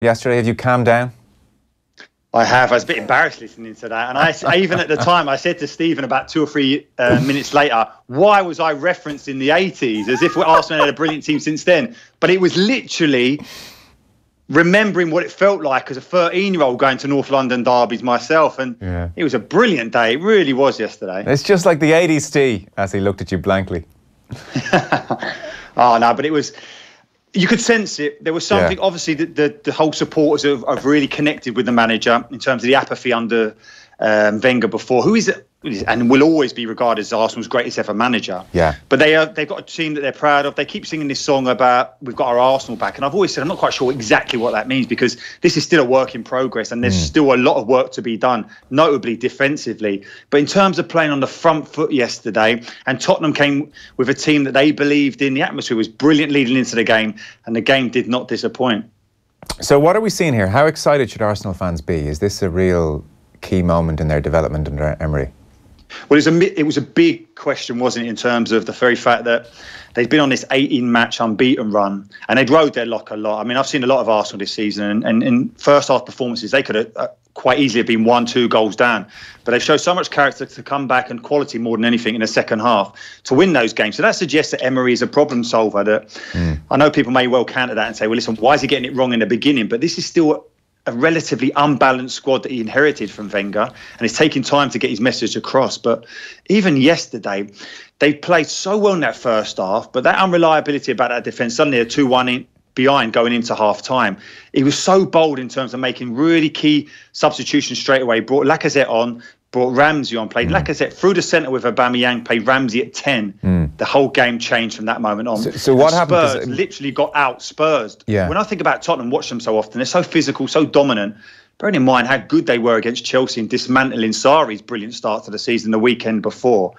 yesterday? Have you calmed down? I have. I was a bit embarrassed listening to that. And I even at the time, I said to Stephen about 2 or 3 minutes later, why was I referencing the 80s? As if Arsenal had a brilliant team since then. But it was literally remembering what it felt like as a 13-year-old going to North London derbies myself. And It was a brilliant day. It really was yesterday. It's just like the 80s, Steve, as he looked at you blankly. Oh, no, but it was... You could sense it. There was something, obviously, the whole supporters have really connected with the manager in terms of the apathy under Wenger before, who is and will always be regarded as Arsenal's greatest ever manager. Yeah. But they've got a team that they're proud of. They keep singing this song about we've got our Arsenal back. And I've always said I'm not quite sure exactly what that means because this is still a work in progress and there's still a lot of work to be done, notably defensively. But in terms of playing on the front foot yesterday, and Tottenham came with a team that they believed in, the atmosphere was brilliant leading into the game and the game did not disappoint. So what are we seeing here? How excited should Arsenal fans be? Is this a real key moment in their development under Emery? Well, it was a big question, wasn't it, in terms of the very fact that they've been on this 18-match unbeaten run and they'd rode their luck a lot. I mean, I've seen a lot of Arsenal this season and in first-half performances, they could have quite easily have been 1-2 goals down. But they showed so much character to come back and quality more than anything in the second half to win those games. So that suggests that Emery is a problem solver. That I know people may well counter that and say, well, listen, why is he getting it wrong in the beginning? But this is still a relatively unbalanced squad that he inherited from Wenger, and it's taking time to get his message across. But even yesterday, they played so well in that first half, but that unreliability about that defence, suddenly a 2-1 behind going into half-time. He was so bold in terms of making really key substitutions straight away, brought Lacazette on, brought Ramsey on, played Lacazette through the centre with Aubameyang, played Ramsey at 10. The whole game changed from that moment on. So what happened? Spurs literally got out-Spursed. Yeah. When I think about Tottenham, watch them so often, they're so physical, so dominant. Bearing in mind how good they were against Chelsea and dismantling Sarri's brilliant start to the season the weekend before.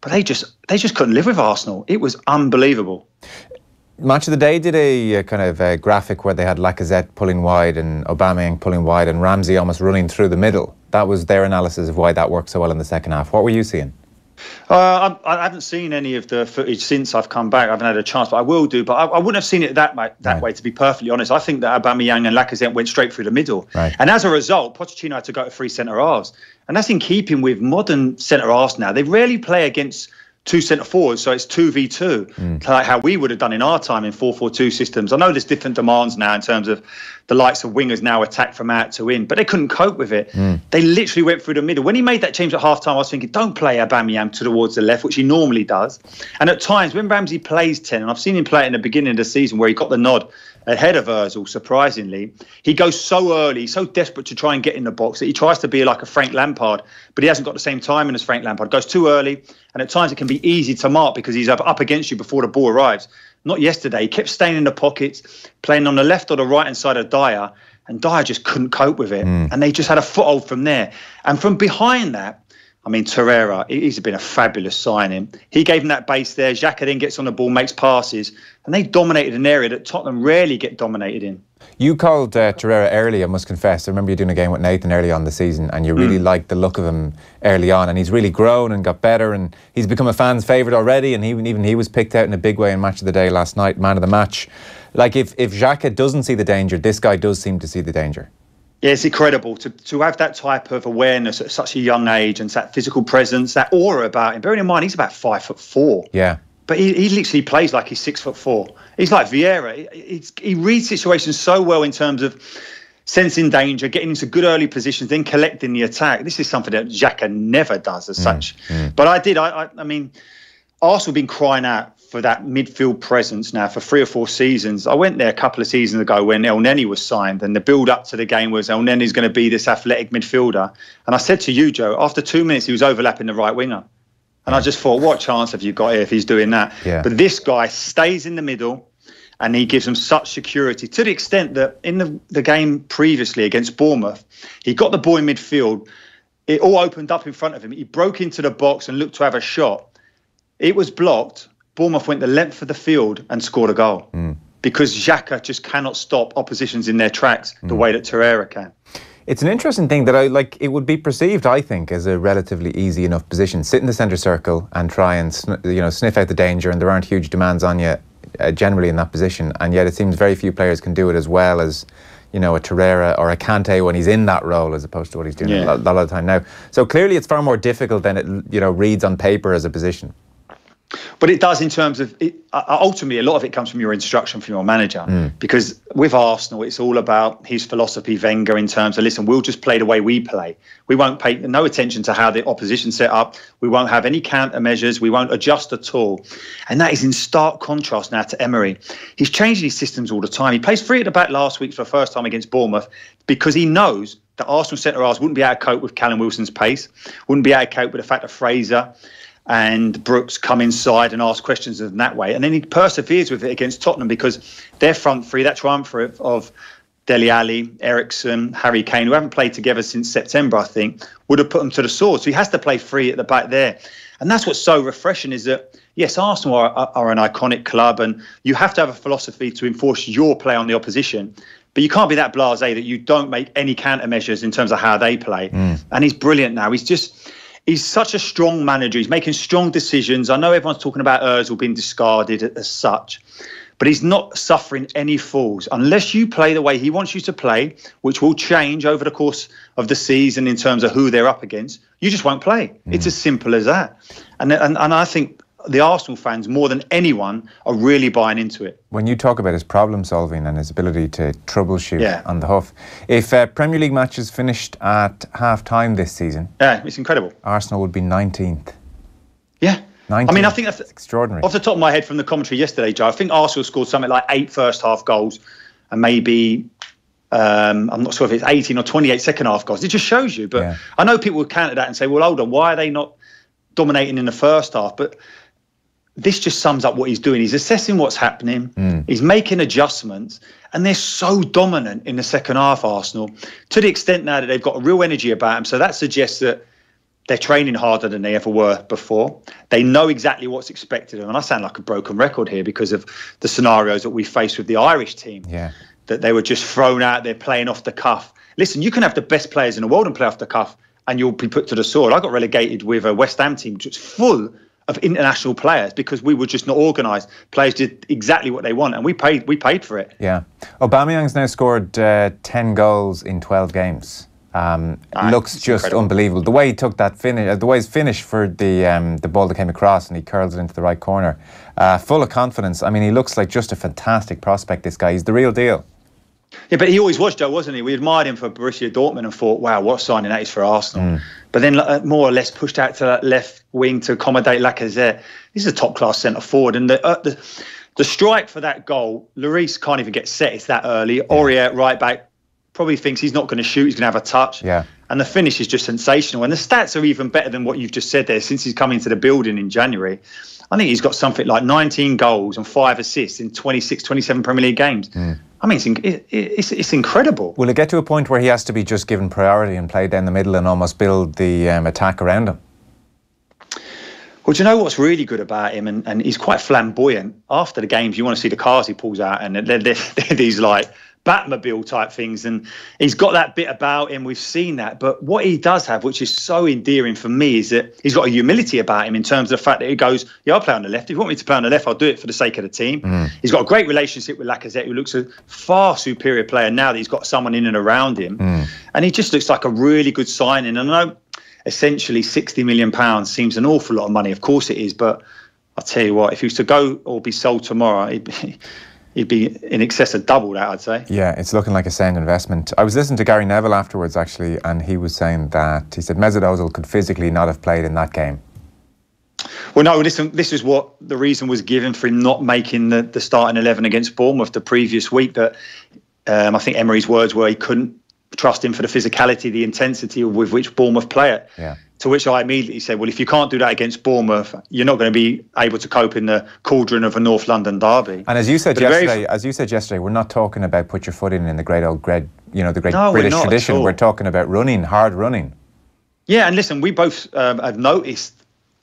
But they just couldn't live with Arsenal. It was unbelievable. Match of the Day did a kind of a graphic where they had Lacazette pulling wide and Aubameyang pulling wide and Ramsey almost running through the middle. That was their analysis of why that worked so well in the second half. What were you seeing? I haven't seen any of the footage since I've come back. I haven't had a chance, but I will do. But I wouldn't have seen it that way, to be perfectly honest. I think that Aubameyang and Lacazette went straight through the middle. Right. And as a result, Pochettino had to go to 3 centre-halves. And that's in keeping with modern centre-halves now. They rarely play against 2 centre-forwards, so it's 2v2, like how we would have done in our time in 4-4-2 systems. I know there's different demands now in terms of the likes of wingers now attack from out to in, but they couldn't cope with it. They literally went through the middle. When he made that change at half-time, I was thinking, don't play Aubameyang towards the left, which he normally does. And at times, when Ramsey plays 10, and I've seen him play it in the beginning of the season where he got the nod ahead of Ozil, surprisingly, he goes so early, so desperate to try and get in the box that he tries to be like a Frank Lampard, but he hasn't got the same timing as Frank Lampard. Goes too early, and at times it can be easy to mark because he's up against you before the ball arrives. Not yesterday. He kept staying in the pockets, playing on the left or the right-hand side of Dyer, and Dyer just couldn't cope with it. And they just had a foothold from there. And from behind that, I mean, Torreira, he's been a fabulous signing. He gave him that base there. Xhaka then gets on the ball, makes passes, and they dominated an area that Tottenham rarely get dominated in. You called Torreira early, I must confess. I remember you doing a game with Nathan early on the season, and you really liked the look of him early on, and he's really grown and got better, and he's become a fan's favourite already, and even he was picked out in a big way in Match of the Day last night, man of the match. Like, if Xhaka doesn't see the danger, this guy does seem to see the danger. Yeah, it's incredible to have that type of awareness at such a young age and that physical presence, that aura about him. Bearing in mind, he's about 5'4". Yeah. But he literally plays like he's 6'4". He's like Vieira. He reads situations so well in terms of sensing danger, getting into good early positions, then collecting the attack. This is something that Xhaka never does as such. But I mean, Arsenal have been crying out for that midfield presence now for 3 or 4 seasons. I went there a couple of seasons ago when El Neni was signed, and the build-up to the game was El Neni's going to be this athletic midfielder. And I said to you, Joe, after 2 minutes, he was overlapping the right winger. And I just thought, what chance have you got here if he's doing that? Yeah. But this guy stays in the middle, and he gives them such security to the extent that in the game previously against Bournemouth, he got the ball in midfield. It all opened up in front of him. He broke into the box and looked to have a shot. It was blocked. Bournemouth went the length of the field and scored a goal because Xhaka just cannot stop oppositions in their tracks the way that Torreira can. It's an interesting thing that it would be perceived, I think, as a relatively easy enough position. Sit in the centre circle and try and sniff out the danger, and there aren't huge demands on you generally in that position. And yet it seems very few players can do it as well as you know, a Torreira or a Kante when he's in that role, as opposed to what he's doing a lot of the time now. So clearly it's far more difficult than it, you know, reads on paper as a position. But it does in terms of it, ultimately, a lot of it comes from your instruction from your manager. Because with Arsenal, it's all about his philosophy, Wenger, in terms of, listen, we'll just play the way we play. We won't pay no attention to how the opposition set up. We won't have any countermeasures. We won't adjust at all. And that is in stark contrast now to Emery. He's changing his systems all the time. He plays three at the back last week for the first time against Bournemouth because he knows that Arsenal centre-halves wouldn't be able to cope with Callum Wilson's pace, wouldn't be able to cope with the fact that Fraser and Brooks come inside and ask questions in that way. And then he perseveres with it against Tottenham because their front three, that triumvirate of Dele Alli, Eriksen, Harry Kane, who haven't played together since September, I think, would have put them to the sword. So he has to play three at the back there. And that's what's so refreshing is that, yes, Arsenal are an iconic club and you have to have a philosophy to enforce your play on the opposition. But you can't be that blasé that you don't make any countermeasures in terms of how they play. And he's brilliant now. He's such a strong manager. He's making strong decisions. I know everyone's talking about Ozil being discarded as such, but he's not suffering any falls. Unless you play the way he wants you to play, which will change over the course of the season in terms of who they're up against, you just won't play. It's as simple as that. And I think the Arsenal fans, more than anyone, are really buying into it. When you talk about his problem solving and his ability to troubleshoot on the hoof, if Premier League matches finished at half time this season, it's incredible. Arsenal would be 19th. Yeah. 19th. I mean, I think that's extraordinary. Off the top of my head from the commentary yesterday, Joe, I think Arsenal scored something like 8 first half goals and maybe I'm not sure if it's 18 or 28 second half goals. It just shows you. But I know people would counter that and say, well, hold on, why are they not dominating in the first half? But this just sums up what he's doing. He's assessing what's happening. He's making adjustments. And they're so dominant in the second half, Arsenal, to the extent now that they've got a real energy about them. So that suggests that they're training harder than they ever were before. They know exactly what's expected of them. And I sound like a broken record here because of the scenarios that we faced with the Irish team. That they were just thrown out there playing off the cuff. Listen, you can have the best players in the world and play off the cuff and you'll be put to the sword. I got relegated with a West Ham team which was full of international players because we were just not organised. Players did exactly what they want and we paid for it. Aubameyang's now scored 10 goals in 12 games. Looks just incredible. Unbelievable. The way he took that finish, the way he's finished for the ball that came across and he curls it into the right corner. Full of confidence. I mean, he looks like just a fantastic prospect, this guy. He's the real deal. Yeah, but he always was, Joe, wasn't he? We admired him for Borussia Dortmund and thought, wow, what signing that is for Arsenal. But then more or less pushed out to that left wing to accommodate Lacazette. This is a top-class centre-forward. And the strike for that goal, Lloris can't even get set. It's that early. Aurier, right back, probably thinks he's not going to shoot. He's going to have a touch. And the finish is just sensational. And the stats are even better than what you've just said there since he's come into the building in January. I think he's got something like 19 goals and 5 assists in 26, 27 Premier League games. I mean, it's incredible. Will it get to a point where he has to be just given priority and play down the middle and almost build the attack around him? Well, do you know what's really good about him? And he's quite flamboyant. After the games, you want to see the cars he pulls out, and they're these like Batmobile type things, and he's got that bit about him. We've seen that, but what he does have, which is so endearing for me, is that he's got a humility about him in terms of the fact that he goes, I'll play on the left. If you want me to play on the left, I'll do it for the sake of the team. He's got a great relationship with Lacazette, who looks a far superior player now that he's got someone in and around him. And he just looks like a really good signing. And I know essentially £60 million seems an awful lot of money. Of course it is, but I'll tell you what, if he was to go or be sold tomorrow, he'd be in excess of double that, I'd say. Yeah, it's looking like a sound investment. I was listening to Gary Neville afterwards, actually, and he was saying that, he said Mesut Ozil could physically not have played in that game. Well, no, listen, this is what the reason was given for him not making the starting 11 against Bournemouth the previous week, that I think Emery's words were he couldn't trust him for the physicality, the intensity with which Bournemouth play it. To which I immediately said, well, if you can't do that against Bournemouth, you're not going to be able to cope in the cauldron of a North London derby. And as you said yesterday, we're not talking about put your foot in the great old the great British tradition. We're talking about running, hard running. Yeah, and listen, we both have noticed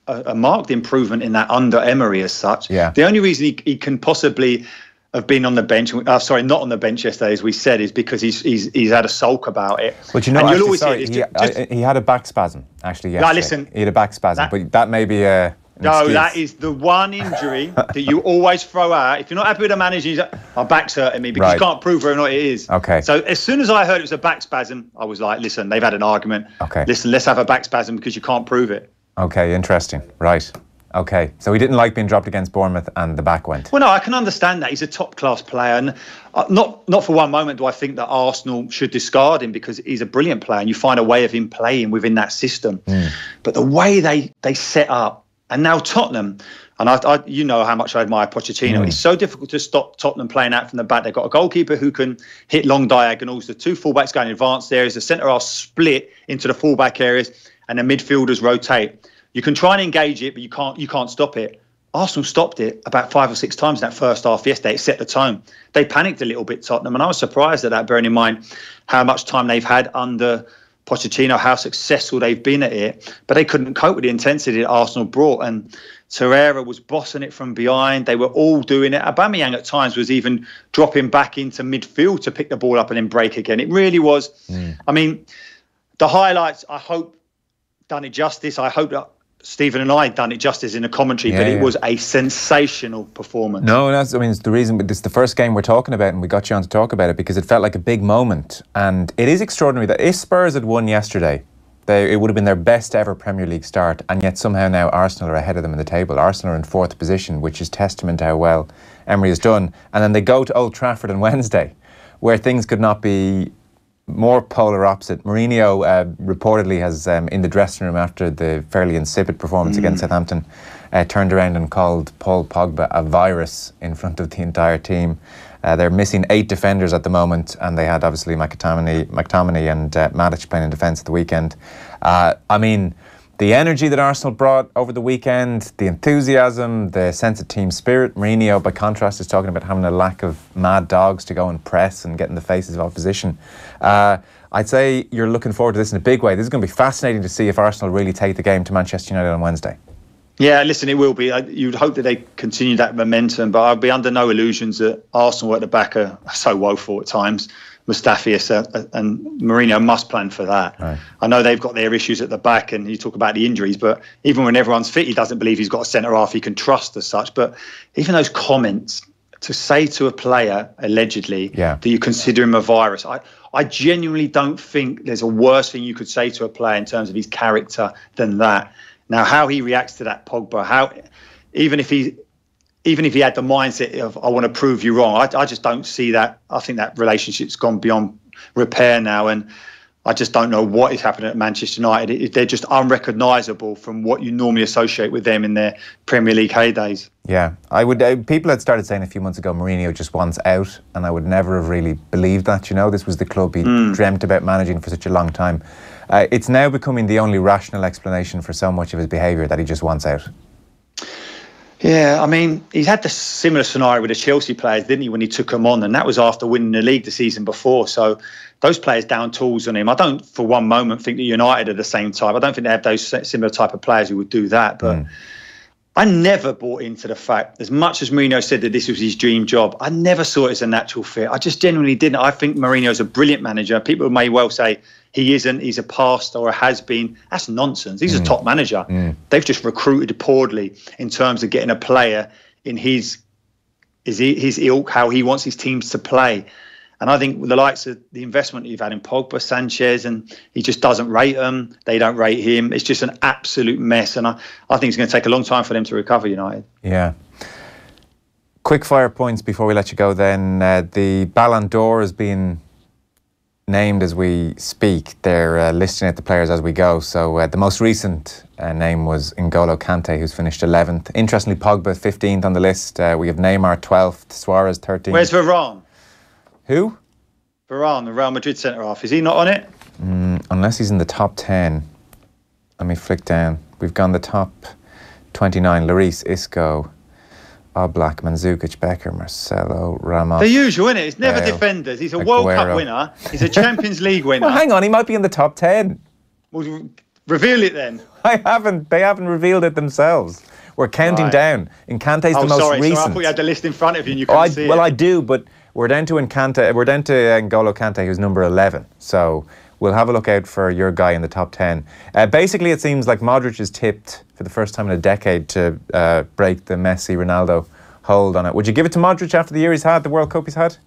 a marked improvement in that under Emery as such. The only reason he can possibly have been on the bench, not on the bench yesterday, as we said, is because he's had a sulk about it. But you know, actually, he had a back spasm, actually, yesterday. No, listen, he had a back spasm, but that may be a No, that is the one injury that you always throw out. If you're not happy with the manager, you say, my back's hurting me, because you can't prove whether or not it is. Okay. So as soon as I heard it was a back spasm, I was like, listen, they've had an argument. Okay. Listen, let's have a back spasm because you can't prove it. Okay, interesting. Right. Okay. So he didn't like being dropped against Bournemouth and the back went. Well, no, I can understand that. He's a top-class player. And not for one moment do I think that Arsenal should discard him, because he's a brilliant player and you find a way of him playing within that system. But the way they set up, and now Tottenham, and I you know how much I admire Pochettino. It's so difficult to stop Tottenham playing out from the back. They've got a goalkeeper who can hit long diagonals, the two fullbacks going in advanced areas, the centre-half split into the fullback areas, and the midfielders rotate. You can try and engage it, but you can't stop it. Arsenal stopped it about 5 or 6 times in that first half yesterday. It set the tone. They panicked a little bit, Tottenham, and I was surprised at that, bearing in mind how much time they've had under Pochettino, how successful they've been at it. But they couldn't cope with the intensity that Arsenal brought, and Torreira was bossing it from behind. They were all doing it. Aubameyang at times was even dropping back into midfield to pick the ball up and then break again. It really was. I mean, the highlights, I hope, done it justice. I hope that Stephen and I done it justice in the commentary, but it was a sensational performance. No, it's the reason. But it's the first game we're talking about, and we got you on to talk about it because it felt like a big moment. And it is extraordinary that if Spurs had won yesterday, it would have been their best ever Premier League start, and yet somehow now Arsenal are ahead of them in the table. Arsenal are in 4th position, which is testament to how well Emery has done. And then they go to Old Trafford on Wednesday, where things could not be more polar opposite. Mourinho reportedly has, in the dressing room after the fairly insipid performance against Southampton, turned around and called Paul Pogba a virus in front of the entire team. They're missing 8 defenders at the moment, and they had obviously McTominay and Matic playing in defence at the weekend. I mean, the energy that Arsenal brought over the weekend, the enthusiasm, the sense of team spirit. Mourinho, by contrast, is talking about having a lack of mad dogs to go and press and get in the faces of opposition. I'd say you're looking forward to this in a big way. This is going to be fascinating to see if Arsenal really take the game to Manchester United on Wednesday. Yeah, listen, it will be. You'd hope that they continue that momentum, but I'd be under no illusions that Arsenal at the back are so woeful at times. Mustafi and Mourinho must plan for that. Right. I know they've got their issues at the back, and you talk about the injuries, but even when everyone's fit, he doesn't believe he's got a centre-half he can trust as such. But even those comments, to say to a player, allegedly, that you consider him a virus, I genuinely don't think there's a worse thing you could say to a player in terms of his character than that. Now, how he reacts to that Pogba, even if he had the mindset of, I want to prove you wrong, I just don't see that. I think that relationship's gone beyond repair now, and I just don't know what is happening at Manchester United. They're just unrecognisable from what you normally associate with them in their Premier League heydays. Yeah, I would. People had started saying a few months ago Mourinho just wants out, and I would never have really believed that. You know, this was the club he dreamt about managing for such a long time. It's now becoming the only rational explanation for so much of his behaviour, that he just wants out. Yeah, I mean, he's had the similar scenario with the Chelsea players, didn't he, when he took them on? And that was after winning the league the season before. So those players down tools on him. I don't for one moment think that United are the same type. I don't think they have those similar type of players who would do that. But I never bought into the fact, as much as Mourinho said that this was his dream job, I never saw it as a natural fit. I just genuinely didn't. I think Mourinho's a brilliant manager. People may well say he isn't, he's a past or a has been. That's nonsense. He's a top manager. They've just recruited poorly in terms of getting a player in his ilk, how he wants his teams to play. And I think with the likes of the investment you've had in Pogba, Sanchez, and he just doesn't rate them. They don't rate him. It's just an absolute mess. And I think it's going to take a long time for them to recover, United. Yeah. Quick fire points before we let you go then. The Ballon d'Or has been named as we speak. They're listing out the players as we go. So the most recent name was N'Golo Kante, who's finished 11th. Interestingly, Pogba 15th on the list. We have Neymar 12th, Suarez 13th. Where's Varane? Who? Varane, the Real Madrid centre-half. Is he not on it? Unless he's in the top 10. Let me flick down. We've gone the top 29. Lloris, Isco, Oblak, Mandzukic, Becker, Marcelo, Ramos. The usual, isn't it? It's never defenders. He's a World Cup winner. He's a Champions League winner. Well, hang on. He might be in the top 10. Well, reveal it then. They haven't revealed it themselves. We're counting down. Nkante's the most recent. Sorry, I thought you had the list in front of you and you couldn't see it. Well, I do, but we're down to N'Golo Kante, who's number 11. So we'll have a look out for your guy in the top 10. Basically, it seems like Modric is tipped for the first time in a decade to break the Messi-Ronaldo hold on it. Would you give it to Modric after the year he's had, the World Cup he's had?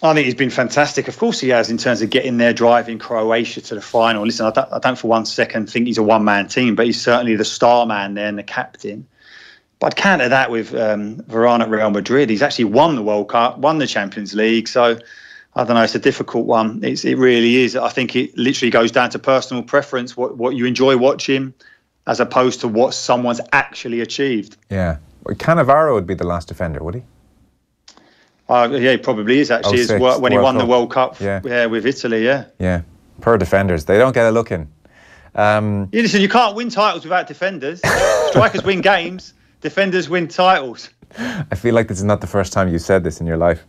I think he's been fantastic. Of course he has, in terms of getting there, driving Croatia to the final. Listen, I don't for one second think he's a one-man team, but he's certainly the star man there and the captain. But I'd counter that with Varane at Real Madrid. He's actually won the World Cup, won the Champions League. So, I don't know, it's a difficult one. It really is. I think it literally goes down to personal preference, what you enjoy watching, as opposed to what someone's actually achieved. Yeah. Cannavaro would be the last defender, would he? Yeah, he probably is, actually. When he won the World Cup with Italy, yeah. Yeah, poor defenders. They don't get a look in. Listen, you can't win titles without defenders. Strikers win games, defenders win titles. I feel like this is not the first time you said this in your life.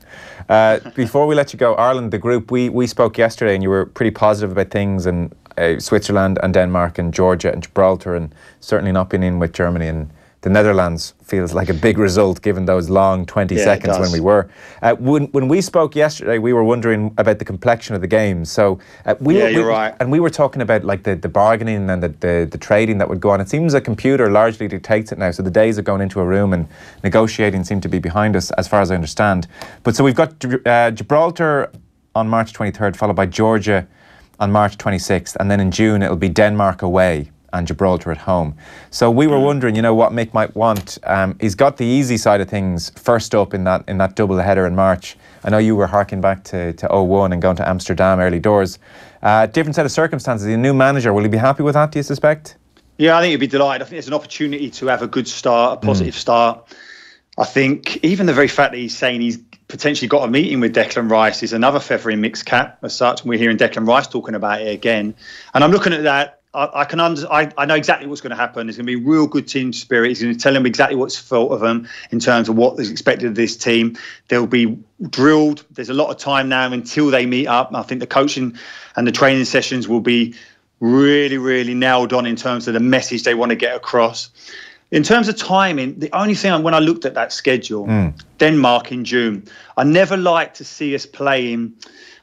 Before we let you go, Ireland, the group, we spoke yesterday and you were pretty positive about things, and Switzerland and Denmark and Georgia and Gibraltar, and certainly not being in with Germany and the Netherlands feels like a big result given those long 20 seconds when we were. When we spoke yesterday, we were wondering about the complexion of the game. So you're right. And we were talking about like the bargaining and the trading that would go on. It seems a computer largely dictates it now. So the days of going into a room and negotiating seem to be behind us, as far as I understand. But so we've got Gibraltar on March 23rd, followed by Georgia on March 26th. And then in June, it'll be Denmark away and Gibraltar at home. So we were wondering, what Mick might want. He's got the easy side of things first up in that double header in March. I know you were harking back to 01 and going to Amsterdam early doors. Different set of circumstances. A new manager, will he be happy with that, do you suspect? Yeah, I think he'd be delighted. I think there's an opportunity to have a good start, a positive start. I think even the very fact that he's saying he's potentially got a meeting with Declan Rice is another feather in Mick's cap as such. We're hearing Declan Rice talking about it again. And I'm looking at that. I know exactly what's going to happen. There's going to be real good team spirit. He's going to tell them exactly what's thought of them in terms of what is expected of this team. They'll be drilled. There's a lot of time now until they meet up. I think the coaching and the training sessions will be really, really nailed on in terms of the message they want to get across. In terms of timing, the only thing, when I looked at that schedule, Denmark in June, I never like to see us playing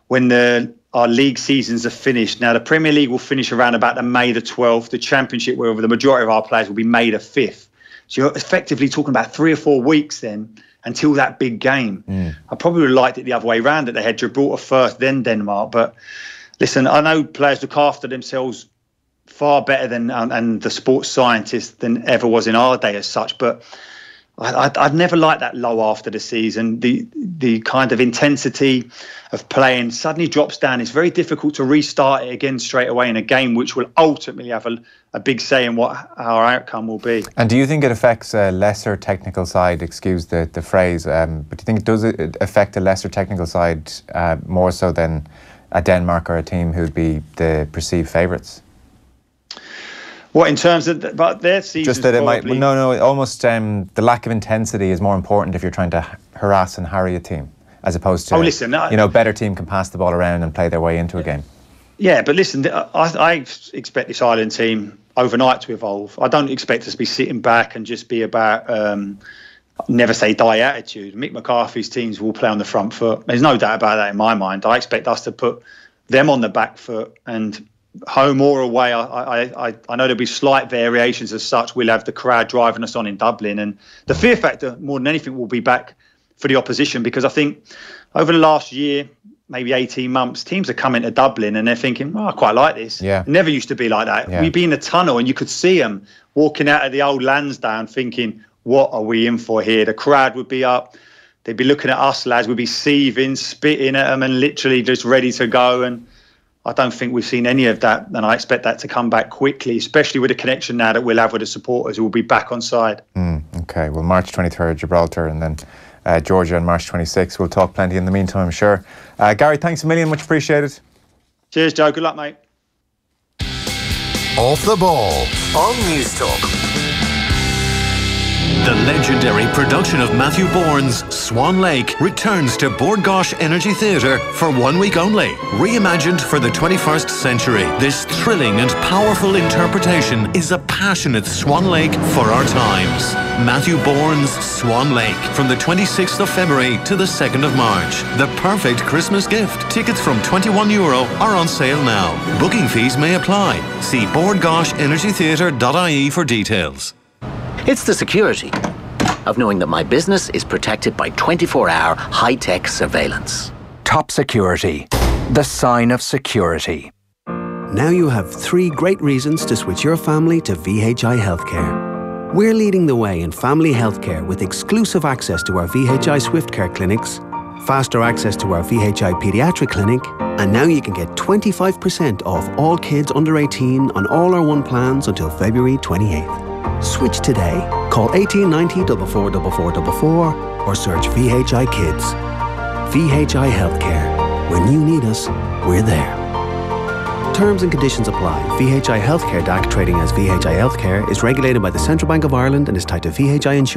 when our league seasons are finished. Now, the Premier League will finish around about the May the 12th. The Championship, where the majority of our players will be May the 5th. So you're effectively talking about 3 or 4 weeks then until that big game. I probably would have liked it the other way around, that they had Gibraltar first, then Denmark. But listen, I know players look after themselves far better than and the sports scientists than ever was in our day as such. But I'd never liked that low after the season. The kind of intensity of playing suddenly drops down. It's very difficult to restart it again straight away in a game which will ultimately have a big say in what our outcome will be. And do you think it affects a lesser technical side, excuse the phrase, but do you think it does affect a lesser technical side more so than a Denmark or a team who'd be the perceived favourites? What, in terms of but their season? Just that it might. No. Almost the lack of intensity is more important if you're trying to harass and harry a team, as opposed to better team can pass the ball around and play their way into a game. Yeah, but listen, I expect this Ireland team overnight to evolve. I don't expect us to be sitting back and just be about never say die attitude. Mick McCarthy's teams will play on the front foot. There's no doubt about that in my mind. I expect us to put them on the back foot, and home or away, I know there'll be slight variations as such. We'll have the crowd driving us on in Dublin, and the fear factor more than anything will be back for the opposition, because I think over the last year, maybe 18 months, teams are coming to Dublin and they're thinking, I quite like this. Yeah. It never used to be like that. Yeah. We'd be in the tunnel and you could see them walking out of the old Lansdowne thinking, what are we in for here? The crowd would be up. They'd be looking at us lads. We'd be seething, spitting at them and literally just ready to go. And I don't think we've seen any of that, and I expect that to come back quickly, especially with the connection now that we'll have with the supporters who will be back on side. Okay, well, March 23rd, Gibraltar, and then Georgia on March 26th. We'll talk plenty in the meantime, I'm sure. Gary, thanks a million, much appreciated. Cheers, Joe. Good luck, mate. Off the ball on News Talk. The legendary production of Matthew Bourne's Swan Lake returns to Bord Gáis Energy Theatre for 1 week only. Reimagined for the 21st century, this thrilling and powerful interpretation is a passionate Swan Lake for our times. Matthew Bourne's Swan Lake from the 26th of February to the 2nd of March. The perfect Christmas gift. Tickets from €21 are on sale now. Booking fees may apply. See bordgaishenergytheatre.ie for details. It's the security of knowing that my business is protected by 24-hour high-tech surveillance. Top security, the sign of security. Now you have 3 great reasons to switch your family to VHI Healthcare. We're leading the way in family healthcare with exclusive access to our VHI Swift Care clinics, faster access to our VHI Pediatric Clinic, and now you can get 25% off all kids under 18 on all our One plans until February 28th. Switch today. Call 1890 444444 or search VHI Kids. VHI Healthcare. When you need us, we're there. Terms and conditions apply. VHI Healthcare DAC trading as VHI Healthcare is regulated by the Central Bank of Ireland and is tied to VHI Insurance.